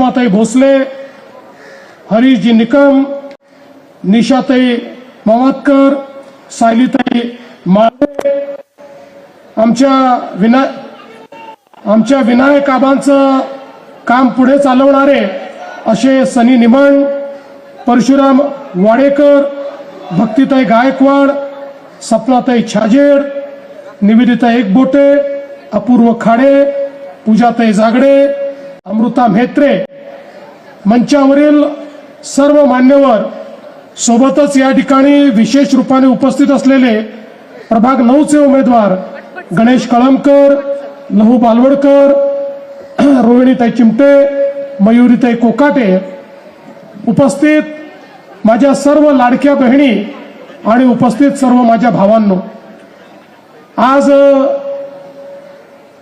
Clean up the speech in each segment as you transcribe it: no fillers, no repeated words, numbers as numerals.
रेश्माताई भोसले, हरीशजी निकम, निशाताई मावतकर, सायलीताई माळे, आमच्या विनायक आबांचं काम पुढे चालवणारे असे सनी निमण, परशुराम वाडेकर, भक्तिताई गायकवाड, सपनाताई छाजेड, निवेदिता एकबोटे, अपूर्व खाडे, पूजाताई जागडे, अमृता म्हेत्रे, मंचावरील सर्व मान्यवर, सोबतच या ठिकाणी विशेष रूपाने उपस्थित असलेले प्रभाग 9चे उमेदवार गणेश कळमकर, लहू बालवडकर, रोहिणीताई चिमटे, मयुरीताई कोकाटे, उपस्थित माझ्या सर्व लाडक्या बहिणी आणि उपस्थित सर्व माझ्या भावांनो, आज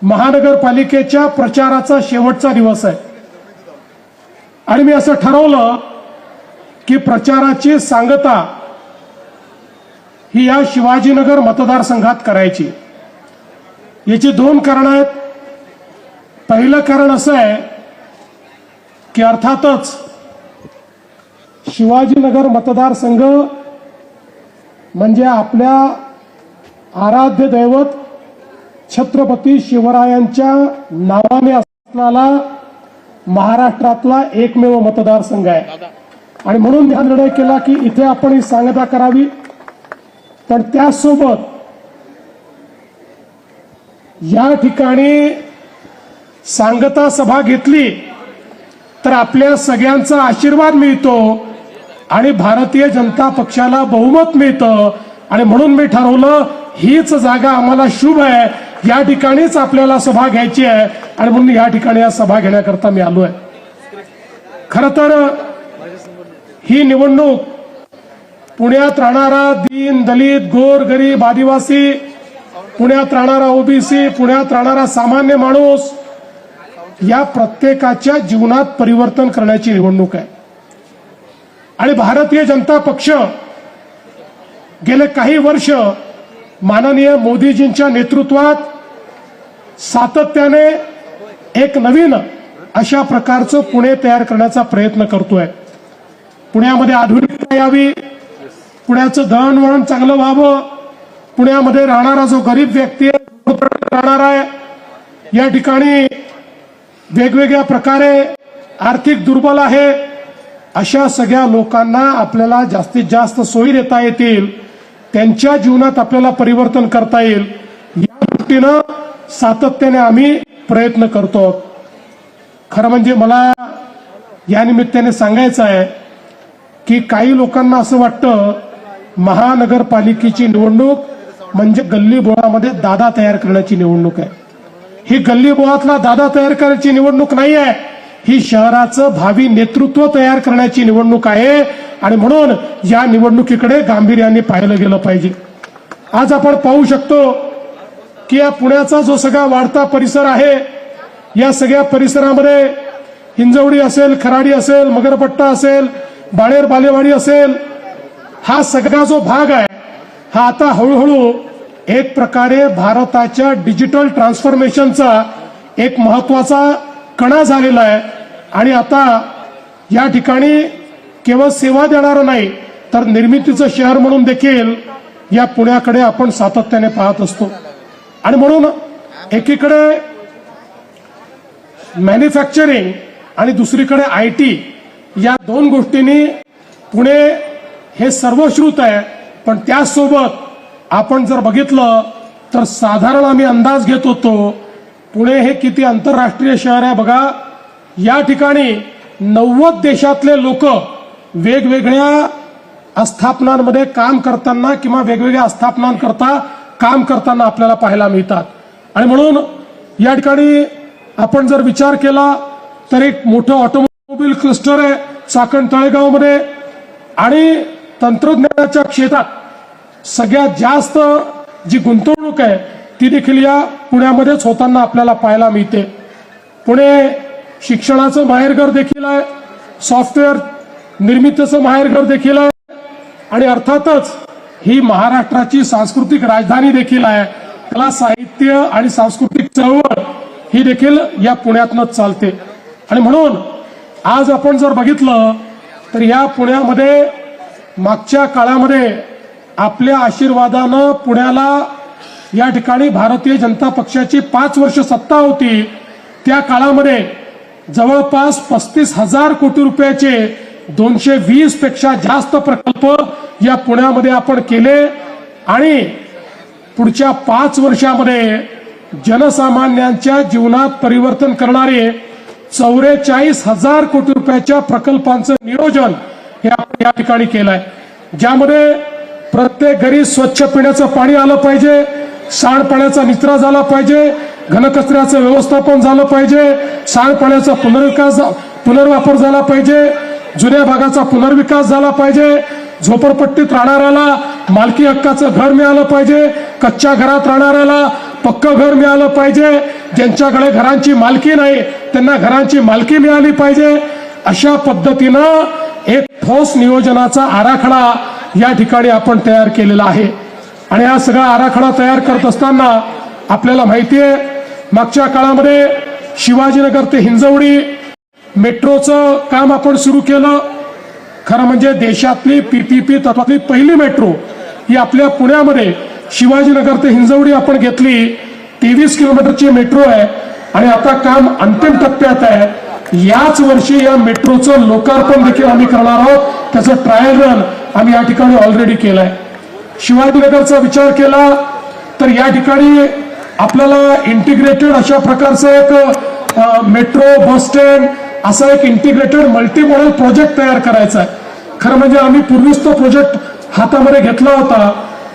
महानगरपालिकेच्या प्रचाराचा शेवटचा दिवस आहे आणि मी असं ठरवलं की प्रचाराची सांगता ही या शिवाजीनगर मतदारसंघात करायची। याची दोन कारणं आहेत। पहिलं कारण असं आहे की अर्थातच शिवाजीनगर मतदारसंघ म्हणजे आपल्या आराध्य दैवत छत्रपती शिवरायांच्या नावाने असलेला महाराष्ट्रातला एकमेव मतदारसंघ आहे आणि म्हणून हा निर्णय केला की इथे आपण ही सांगता करावी। पण त्यासोबत या ठिकाणी सांगता सभा घेतली तर आपल्या सगळ्यांचा आशीर्वाद मिळतो आणि भारतीय जनता पक्षाला बहुमत मिळतं आणि म्हणून मी ठरवलं हीच जागा आम्हाला शुभ आहे, या ठिकाणीच आपल्याला सभा घ्यायची आहे आणि म्हणून या ठिकाणी या सभा घेण्याकरता मी आलोय। खरं तर ही निवडणूक पुण्यात राहणारा दीन दलित गोर गरीब आदिवासी, पुण्यात राहणारा ओबीसी, पुण्यात राहणारा सामान्य माणूस या प्रत्येकाच्या जीवनात परिवर्तन करण्याची निवडणूक आहे आणि भारतीय जनता पक्ष गेले काही वर्ष माननीय मोदीजींच्या नेतृत्वात सातत्याने एक नवीन अशा प्रकारचं पुणे तयार करण्याचा प्रयत्न करतोय। पुण्यामध्ये आधुनिकता यावी, पुण्याचं दळणवळण चांगलं व्हावं, पुण्यामध्ये राहणारा जो गरीब व्यक्ती राहणार आहे, या ठिकाणी वेगवेगळ्या प्रकारे आर्थिक दुर्बल आहे अशा सगळ्या लोकांना आपल्याला जास्तीत जास्त सोयी देता येतील, त्यांच्या जीवनात आपल्याला परिवर्तन करता येईल, या दृष्टीनं सातत्याने आम्ही प्रयत्न करतो। खरं म्हणजे मला या निमित्ताने सांगायचं आहे की काही लोकांना असं वाटतं महानगरपालिकेची निवडणूक म्हणजे गल्ली बोळामध्ये दादा तयार करण्याची निवडणूक आहे। ही गल्ली बोळातला दादा तयार करण्याची निवडणूक नाही आहे, ही शहराचं भावी नेतृत्व तयार करण्याची निवडणूक आहे आणि म्हणून या निवडणुकीकडे गांभीर्याने पाहिलं गेलं पाहिजे। आज आपण पाहू शकतो की या पुण्याचा जो सगळा वाढता परिसर आहे, या सगळ्या परिसरामध्ये हिंजवडी असेल, खराडी असेल, मगरपट्टा असेल, बाणेर बालेवाडी असेल, हा सगळा जो भाग आहे हा आता हळूहळू एक प्रकारे भारताच्या डिजिटल ट्रान्सफॉर्मेशनचा एक महत्वाचा कणा झालेला आहे आणि आता या ठिकाणी केवळ सेवा देणारं नाही तर निर्मितीचं शहर म्हणून देखील या पुण्याकडे आपण सातत्याने पाहत असतो आणि म्हणून एकीकडे मॅन्युफॅक्चरिंग आणि दुसरीकडे आयटी या दोन गोष्टींनी पुणे हे सर्वश्रुत आहे। पण त्यासोबत आपण जर बघितलं तर साधारण आम्ही अंदाज घेत होतो पुणे हे किती आंतरराष्ट्रीय शहर आहे बघा। या ठिकाणी 90 देशातले लोक वेगवेगळ्या आस्थापनांमध्ये काम करताना किंवा वेगवेगळ्या आस्थापनांकरता काम करताना आपल्याला पाहायला मिळतात आणि म्हणून या ठिकाणी आपण जर विचार केला तर एक मोठं ऑटोमोबाईल क्लस्टर आहे चाकण तळेगावमध्ये आणि तंत्रज्ञानाच्या क्षेत्रात सगळ्यात जास्त जी गुंतवणूक आहे ती देखील या पुण्यामध्येच होताना आपल्याला पाहायला मिळते। पुणे शिक्षणाचं माहेरघर देखील आहे, सॉफ्टवेअर निर्मितीचं माहेरघर देखील आहे आणि अर्थातच ही महाराष्ट्राची सांस्कृतिक राजधानी देखील आहे। कला साहित्य आणि सांस्कृतिक चळवळ ही देखील या पुण्यातनच चालते आणि म्हणून आज आपण जर बघितलं तर या पुण्यामध्ये मागच्या काळामध्ये आपल्या आशीर्वादानं पुण्याला या ठिकाणी भारतीय जनता पक्षाची 5 वर्ष सत्ता होती. त्या काळामध्ये जवळपास 35,000 कोटी रुपयाचे 220 पेक्षा जास्त प्रकल्प या पुण्यामध्ये आपण केले आणि पुढच्या 5 वर्षामध्ये जनसामान्यांच्या जीवनात परिवर्तन करणारे 44,000 कोटी रुपयाच्या प्रकल्पांचं नियोजन हे आपण या ठिकाणी केलंय, ज्यामध्ये प्रत्येक घरी स्वच्छ पिण्याचं पाणी आलं पाहिजे, सांडपाण्याचा निचरा झाला पाहिजे, घनकचऱ्याचं व्यवस्थापन झालं पाहिजे, सांडपाण्याचा पुनर्वापर झाला पाहिजे, जुन्या भागाचा पुनर्विकास झाला पाहिजे, झोपडपट्टीत राहणाऱ्याला मालकी हक्काचं घर मिळालं पाहिजे, कच्च्या घरात राहणाऱ्याला पक्कं घर मिळालं पाहिजे, ज्यांच्याकडे घरांची मालकी नाही त्यांना घरांची मालकी मिळाली पाहिजे. अशा पद्धतीनं एक ठोस नियोजनाचा आराखडा या ठिकाणी आपण तयार केलेला आहे. आणि हा सगळा आराखडा तयार करत असताना आपल्याला माहिती आहे मागच्या काळामध्ये शिवाजीनगर ते हिंजवडी मेट्रोचं काम आपण सुरू केलं. खरं म्हणजे देशातली पीपीपी तत्वातली पहिली मेट्रो ही आपल्या पुण्यामध्ये शिवाजीनगर ते हिंजवडी आपण घेतली. 23 किलोमीटरची मेट्रो आहे आणि आता काम अंतिम टप्प्यात आहे. याच वर्षी या मेट्रोचं लोकार्पण देखील आम्ही करणार आहोत. त्याचं ट्रायल रन आम्ही या ठिकाणी ऑलरेडी केलंय. शिवाजीनगरचा विचार केला तर या ठिकाणी आपल्याला इंटिग्रेटेड अशा प्रकारचं एक मेट्रो बस स्टँड असा एक इंटिग्रेटेड मल्टी मॉडेल प्रोजेक्ट तयार करायचा आहे. खरं म्हणजे आम्ही पूर्वीच तो प्रोजेक्ट हातामध्ये घेतला होता,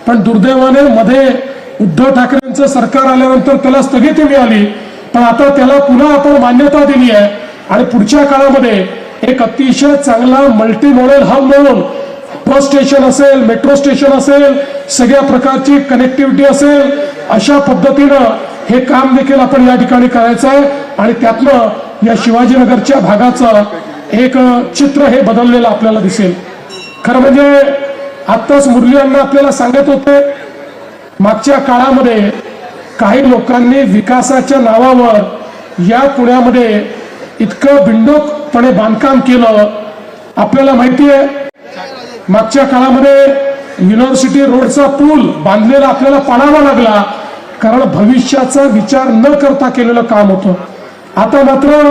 पण दुर्दैवाने मध्ये उद्धव ठाकरेंचं सरकार आल्यानंतर त्याला स्थगिती मिळाली. पण आता त्याला पुन्हा आपण मान्यता दिली आहे आणि पुढच्या काळामध्ये एक अतिशय चांगला मल्टी मॉडेल हब म्हणून बस स्टेशन असेल, मेट्रो स्टेशन असेल, सगळ्या प्रकारची कनेक्टिव्हिटी असेल, अशा पद्धतीनं हे काम देखील आपण या ठिकाणी करायचं आहे. आणि त्यातनं या शिवाजीनगरच्या भागाचं एक चित्र हे बदललेलं आपल्याला दिसेल. खरं म्हणजे आत्ताच मुरली अण्णा आपल्याला सांगत होते मागच्या काळामध्ये काही लोकांनी विकासाच्या नावावर या पुण्यामध्ये इतकं बिंडोकपणे बांधकाम केलं. आपल्याला माहिती आहे मागच्या काळामध्ये युनिव्हर्सिटी रोडचा पूल बांधलेला आपल्याला पाडावा लागला, कारण भविष्याचा विचार न करता केलेलं काम होतं. आता मात्र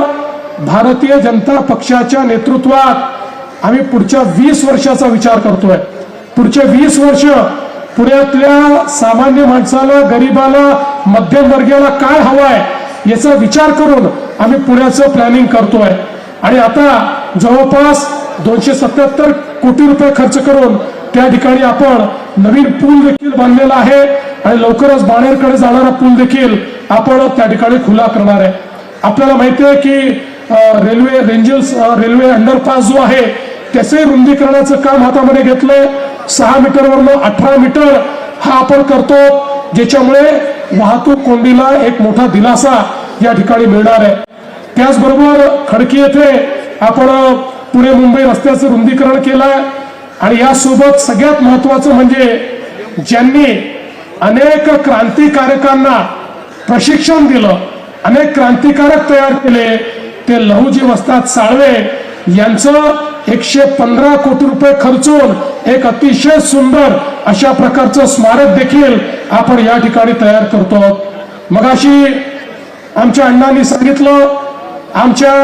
भारतीय जनता पक्षाच्या नेतृत्वात आम्ही पुढच्या 20 वर्षाचा विचार करतोय. पुढचे 20 वर्ष पुण्यातल्या सामान्य माणसाला, गरीबाला, मध्यमवर्गीयाला काय हवंय याचा विचार करून आम्ही पुण्याचं प्लॅनिंग करतोय. आणि आता जवळपास 277 कोटी रुपये खर्च करून त्या ठिकाणी आपण नवीन पूल देखील बांधलेला आहे आणि लवकरच बाणेरकडे जाणारा पूल देखील आपण त्या ठिकाणी खुला करणार आहे. आपल्याला माहिती आहे की रेल्वे रेंजल्स रेल्वे अंडरपास जो आहे त्याचे रुंदीकरणाचं काम हातामध्ये घेतलंय. 6 मीटरवरनं 18 मीटर हा आपण करतो, ज्याच्यामुळे वाहतूक कोंडीला एक मोठा दिलासा या ठिकाणी मिळणार आहे. त्याचबरोबर खडकी येथे आपण पुणे मुंबई रस्त्याचं रुंदीकरण केलंय. आणि यासोबत सगळ्यात महत्वाचं म्हणजे ज्यांनी अनेक क्रांतिकारकांना प्रशिक्षण दिलं, अनेक क्रांतिकारक तयार केले, ते लहुजी वस्ताद साळवे यांचं 115 कोटी रुपये खर्चून एक अतिशय सुंदर अशा प्रकारचं स्मारक देखील आपण या ठिकाणी तयार करतो. मगाशी आमच्या अण्णांनी सांगितलं आमच्या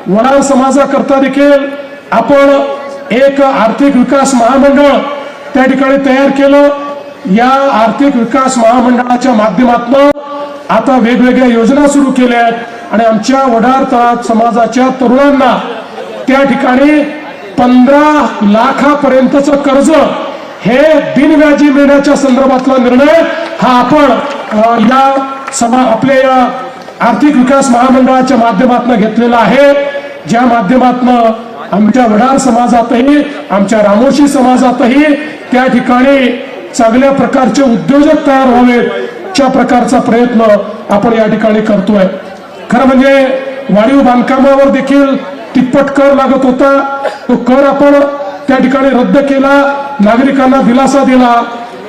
वडार समाजाकरता देखील आपण एक आर्थिक विकास महामंडळ त्या ठिकाणी तयार केलं. या आर्थिक विकास महामंडळाच्या माध्यमातून आता वेगवेगळ्या योजना सुरू केल्या आहेत आणि आमच्या वडार तळात समाजाच्या तरुणांना त्या ठिकाणी 15 लाखापर्यंतचं कर्ज हे बिनव्याजी मिळण्याच्या संदर्भातला निर्णय हा आपण आपल्या या आर्थिक विकास महामंडळाच्या माध्यमातून घेतलेला आहे, ज्या माध्यमातून आमच्या वडार समाजातही, आमच्या रामोशी समाजातही त्या ठिकाणी चांगल्या प्रकारचे उद्योजक तयार व्हावेत अशा प्रकारचा प्रयत्न आपण या ठिकाणी करतोय. खरं म्हणजे वाढीव बांधकामावर देखील तिप्पट कर लागत होता, तो कर आपण त्या ठिकाणी रद्द केला, नागरिकांना दिलासा दिला.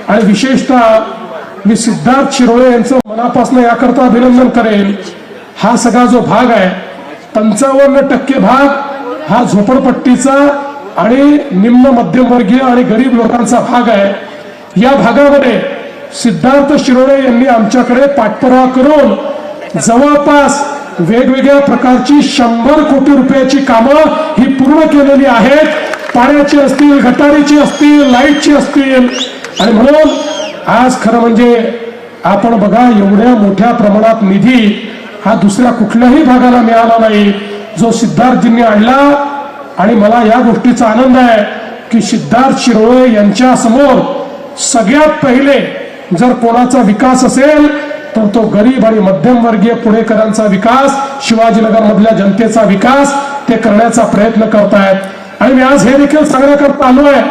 आणि विशेषतः मी सिद्धार्थ शिरोळे यांचं मनापासून याकरता अभिनंदन करेन. हा सगळा जो भाग आहे 55% भाग हा झोपडपट्टीचा आणि निम्न मध्यमवर्गीय आणि गरीब लोकांचा भाग आहे. या भागामध्ये सिद्धार्थ शिरोळे यांनी आमच्याकडे पाठपुरावा करून जवळपास वेगवेगळ्या प्रकारची 100 कोटी रुपयाची कामं ही पूर्ण केलेली आहेत. पाण्याची असतील, गटारीची असतील, लाईटची असतील. आणि म्हणून आज खरं म्हणजे आपण बघा, एवढ्या मोठ्या प्रमाणात निधी हा दुसऱ्या कुठल्याही भागाला मिळाला नाही जो सिद्धार्थजींनी आणला. आणि मला या गोष्टीचा आनंद आहे की सिद्धार्थ शिरोळे यांच्या समोर सगळ्यात पहिले जर कोणाचा विकास असेल तर तो गरीब आणि मध्यमवर्गीय पुणेकरांचा विकास, शिवाजीनगर मधल्या जनतेचा विकास ते करण्याचा प्रयत्न करतायत. आणि मी आज हे देखील सांगण्याकरता आलो आहे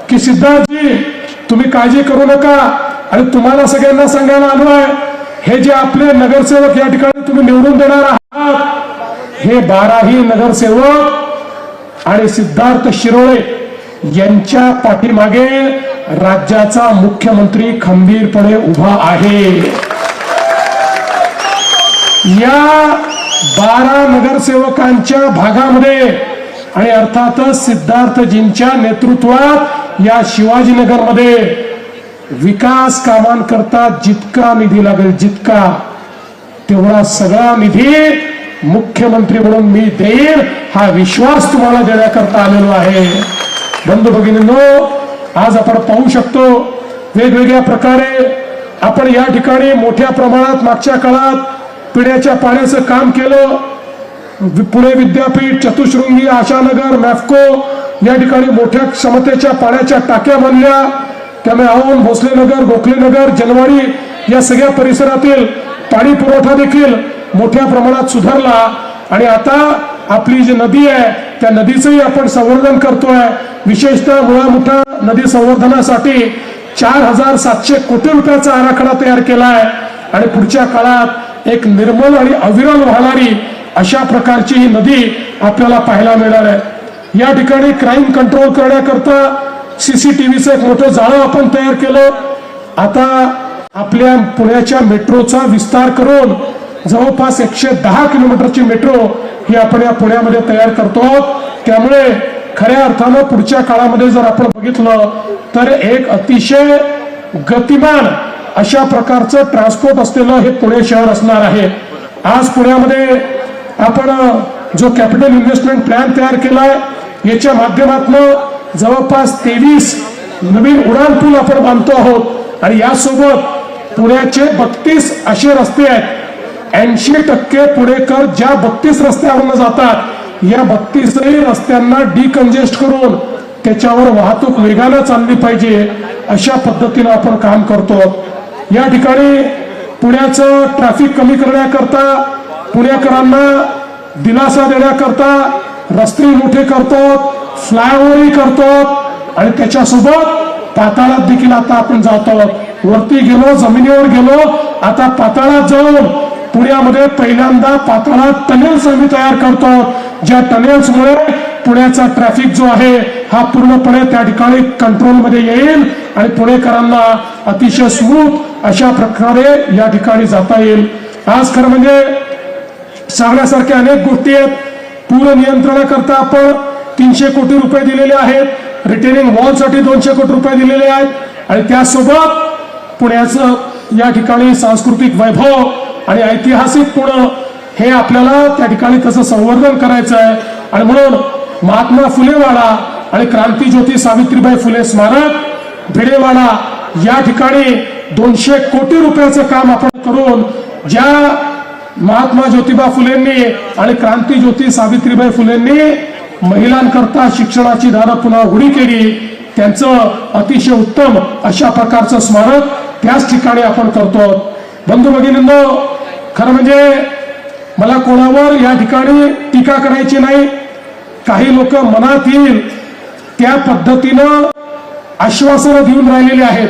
की सिद्धार्थजी, तुम्ही काळजी करू नका. आणि तुम्हाला सगळ्यांना सांगायला आलो आहे, हे जे आपले नगरसेवक या ठिकाणी तुम्ही निवडून देणार आहात, हे 12ही नगरसेवक आणि सिद्धार्थ शिरोळे यांच्या पाठीमागे राज्याचा मुख्यमंत्री खंबीरपणे उभा आहे. या 12 नगरसेवकांच्या भागामध्ये आणि अर्थातच सिद्धार्थजींच्या नेतृत्वात या शिवाजीनगरमध्ये विकास कामांकरता जितका निधी लागेल, जितका तेवढा सगळा निधी मुख्यमंत्री म्हणून मी देईन, हा विश्वास तुम्हाला देण्याकरता आलेलो आहे. बंधू भगिनींनो, आज आपण पाहू शकतो वेगवेगळ्या प्रकारे आपण या ठिकाणी मोठ्या प्रमाणात मागच्या काळात पिण्याच्या पाण्याचं काम केलं. पुणे विद्यापीठ, चतुश्रृंगी, आशानगर, मॅफको या ठिकाणी मोठ्या क्षमतेच्या पाण्याच्या टाक्या बांधल्या. त्यामुळे औंध, भोसलेनगर, गोखलेनगर, जनवाडी या सगळ्या परिसरातील पाणी पुरवठा देखील मोठ्या प्रमाणात सुधारला. आणि आता आपली जी नदी आहे त्या नदीचंही आपण संवर्धन करतोय. विशेषतः मुळा-मुठा नदी संवर्धनासाठी 4700 कोटी रुपयाचा आराखडा तयार केला आहे. आणि पुढच्या काळात एक निर्मल आणि अविरल वाहणारी अशा प्रकारची ही नदी आपल्याला पाहायला मिळणार आहे. या ठिकाणी क्राईम कंट्रोल करण्याकरता सीसीटीव्हीचं एक मोठं जाळं आपण तयार केलं. आता आपल्या पुण्याच्या मेट्रोचा विस्तार करून जवळपास 110 किलोमीटरची मेट्रो ही आपण या पुण्यामध्ये तयार करतो. त्यामुळे खऱ्या अर्थानं पुढच्या काळामध्ये जर आपण बघितलं तर एक अतिशय गतिमान अशा प्रकारचं ट्रान्सपोर्ट असलेलं हे पुणे शहर असणार आहे. आज पुण्यामध्ये आपण जो कॅपिटल इन्व्हेस्टमेंट प्लॅन तयार केलाय, याच्या माध्यमातून जवळपास 23 नवीन उडान पूल आपण बांधतो आहोत. आणि यासोबत पुण्याचे 32 असे रस्ते आहेत. 80% पुणेकर ज्या 32 रस्त्यावरून जातात, या 32 रस्त्यांना डिकंजेस्ट करून त्याच्यावर वाहतूक वेगानं चालली पाहिजे अशा पद्धतीनं आपण काम करतो. या ठिकाणी पुण्याचं ट्रॅफिक कमी करण्याकरता, पुणेकरांना दिलासा देण्याकरता रस्ते मोठे करतो, फ्लायओव्हरही करतो. आणि त्याच्यासोबत पाताळात देखील आता आपण जातो. वरती गेलो, जमिनीवर गेलो, आता पाताळात जाऊन पुण्यामध्ये पहिल्यांदा पाताळात टनेल्स आम्ही तयार करतो. ज्या टनेल्समुळे पुण्याचा ट्रॅफिक जो आहे हा पूर्णपणे त्या ठिकाणी कंट्रोलमध्ये येईल आणि पुणेकरांना अतिशय स्मूथ अशा प्रकारे या ठिकाणी जाता येईल. आज खरं म्हणजे सांगण्यासारख्या अनेक गोष्टी आहेत. पूर नियंत्रणाकरता आपण 300 कोटी रुपये दिलेले आहेत. रिटेनिंग वॉलसाठी 200 कोटी रुपये दिलेले आहेत. आणि त्यासोबत पुण्याचं या ठिकाणी सांस्कृतिक वैभव आणि ऐतिहासिक पुणे हे आपल्याला त्या ठिकाणी त्याचं संवर्धन करायचं आहे. आणि म्हणून महात्मा फुले वाडा आणि क्रांतीज्योती सावित्रीबाई फुले स्मारक भिडेवाडा या ठिकाणी 200 कोटी रुपयाचं काम आपण करून ज्या महात्मा ज्योतिबा फुलेंनी आणि क्रांतीज्योती सावित्रीबाई फुलेंनी महिलांकरता शिक्षणाची दारं पुन्हा उघडी केली, त्यांचं अतिशय उत्तम अशा प्रकारचं स्मारक त्याच ठिकाणी आपण करतो. बंधू भगिनींनो, खरं म्हणजे मला कोणावर या ठिकाणी टीका करायची नाही. काही लोक मनात येईल त्या पद्धतीनं आश्वासनं देऊन राहिलेले आहेत.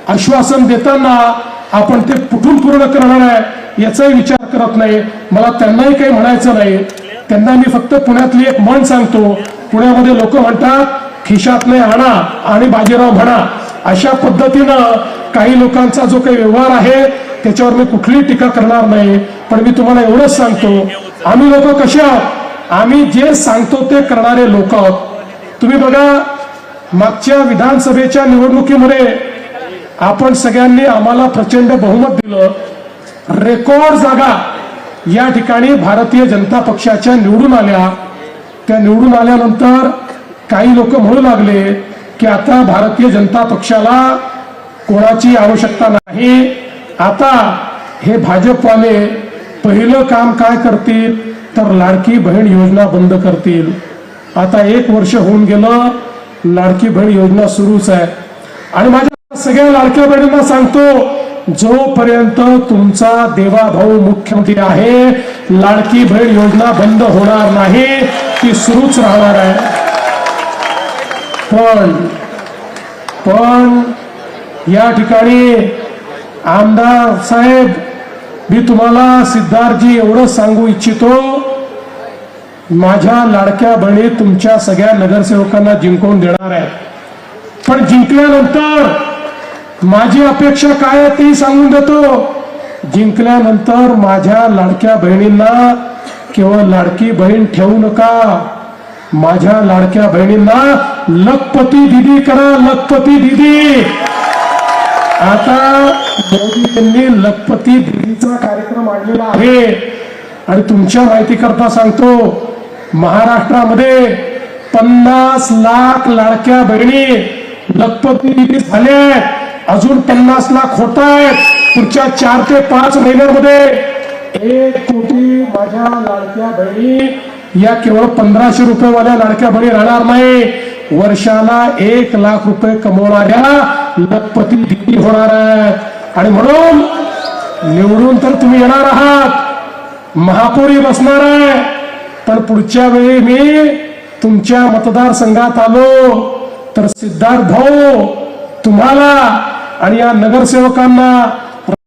आश्वासन देताना आपण ते कुठून पूर्ण करणार आहे याचाही विचार करत नाही. मला त्यांनाही काही म्हणायचं नाही. त्यांना मी फक्त पुण्यातली एक म्हण सांगतो. पुण्यामध्ये लोक म्हणतात, खिशातले आणा आणि बाजीराव म्हणा. अशा पद्धतीनं काही लोकांचा जो काही व्यवहार आहे त्याच्यावर मी कुठलीही टीका करणार नाही. पण मी तुम्हाला एवढंच सांगतो, आम्ही लोक कसे आहोत आम्ही जे सांगतो ते करणारे लोक आहोत. तुम्ही बघा, मागच्या विधानसभेच्या निवडणुकीमध्ये आपण सगळ्यांनी आम्हाला प्रचंड बहुमत दिलं. रेकॉर्ड जागा या ठिकाणी भारतीय जनता पक्षाच्या निवडून आल्या. त्या निवडून आल्यानंतर काही लोक म्हणू लागले की आता भारतीय जनता पक्षाला कोणाची आवश्यकता नाही. आता हे भाजपवाले पहिलं काम काय करतील तर लाडकी बहीण योजना बंद करतील. आता 1 वर्ष होऊन गेलं, लाडकी बहीण योजना सुरूच आहे. आणि माझ्या सगळ्या लाडक्या बहिणींना सांगतो, जोपर्यंत तुमचा देवाभाऊ मुख्यमंत्री आहे, लाडकी बहीण योजना बंद होणार नाही, ती सुरूच राहणार आहे. पण या ठिकाणी आमदार साहेब, मी तुम्हाला सिद्धार्थजी एवढं सांगू इच्छितो, माझ्या लाडक्या बहिणी तुमच्या सगळ्या नगरसेवकांना जिंकवून देणार आहे. पण जिंकल्यानंतर माझी अपेक्षा काय आहे ती सांगून देतो. जिंकल्यानंतर माझ्या लाडक्या बहिणींना केवळ लाडकी बहीण ठेवू नका, माझ्या लाडक्या बहिणींना लखपती दीदी करा, लखपती दीदी. आता मोदी यांनी लखपती दीदीचा कार्यक्रम आणलेला आहे. आणि तुमच्या माहिती करता सांगतो, महाराष्ट्रामध्ये 50 लाख लाडक्या बहिणी लखपती दीदी झाल्या. अजून 50 लाख होत आहेत. पुढच्या 4 ते 5 महिन्यांमध्ये 1 कोटी माझ्या लाडक्या बहिणी या केवळ 1500 रुपये वाल्या लाडक्या बहिणी राहणार नाही, वर्षाला 1 लाख रुपये कमवणाऱ्या लखपती दीदी होणार आहेत. आणि म्हणून निवडून तर तुम्ही येणार आहात, महापौरी बसणार आहे, पण पुढच्या वेळी मी तुमच्या मतदारसंघात आलो तर सिद्धार्थ भाऊ तुम्हाला आणि या नगरसेवकांना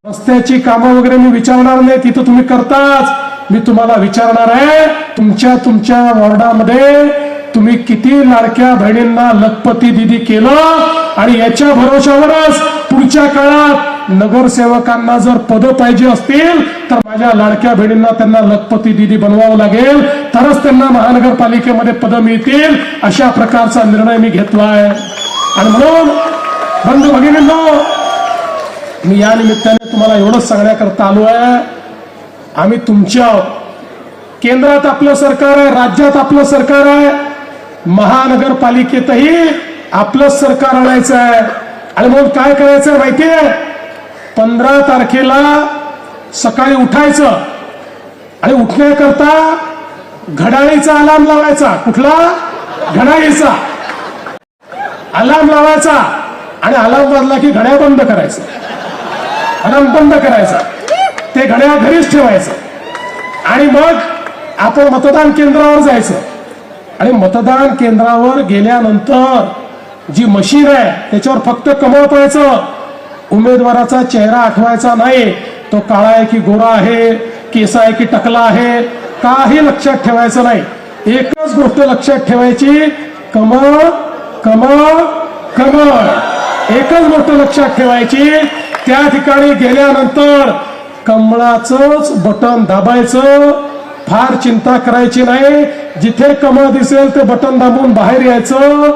रस्त्याची कामं वगैरे मी विचारणार नाही, तिथं तुम्ही करताच. मी तुम्हाला विचारणार आहे, तुमच्या वॉर्डामध्ये तुम्ही किती लाडक्या बहिणींना लखपती दीदी केलं. आणि याच्या भरोशावरच पुढच्या काळात नगरसेवकांना जर पद पाहिजे असतील तर माझ्या लाडक्या बहिणींना त्यांना लखपती दीदी बनवावं लागेल, तरच त्यांना महानगरपालिकेमध्ये पद मिळतील. अशा प्रकारचा निर्णय मी घेतलाय. आणि म्हणून बंधू भगिनींनो, मी या निमित्ताने तुम्हाला एवढंच सांगण्याकरता आलो आहे, आम्ही तुमच्या केंद्रात आपलं सरकार आहे, राज्यात आपलं सरकार आहे, महानगरपालिकेतही आपलं सरकार आणायचं आहे. आणि म्हणून काय करायचं माहितीये, 15 तारखेला सकाळी उठायचं आणि उठण्याकरता घड्याळीचा अलार्म लावायचा. कुठला? घड्याळीचा अलार्म लावायचा. आणि अलार्म वाजला की घड्याळ बंद करायचं, अलार्म बंद करायचा, ते घड्याळ घरीच ठेवायचं. आणि मग आपण मतदान केंद्रावर जायचं. आणि मतदान केंद्रावर गेल्यानंतर जी मशीन आहे त्याच्यावर फक्त कमळ पाहायचं, उमेदवाराचा चेहरा आठवायचा नाही, तो काळा आहे की गोरा आहे, केस आहे की टकला आहे, काही लक्षात ठेवायचं नाही. एकच गोष्ट लक्षात ठेवायची, कमळ कमळ कमळ, एकच गोष्ट लक्षात ठेवायची. त्या ठिकाणी गेल्यानंतर कमळाचंच बटन दाबायचं, फार चिंता करायची नाही. जिथे कमळ दिसेल ते बटन दाबून बाहेर यायचं.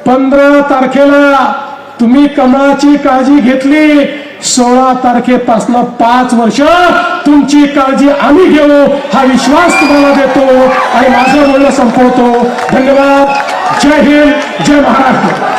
15 तारखेला तुम्ही कमळाची काळजी घेतली, 16 तारखेपासून 5 वर्ष तुमची काळजी आम्ही घेऊ, हा विश्वास तुम्हाला देतो. आणि माझं बोलणं संपवतो. धन्यवाद. जय हिंद, जय महाराष्ट्र.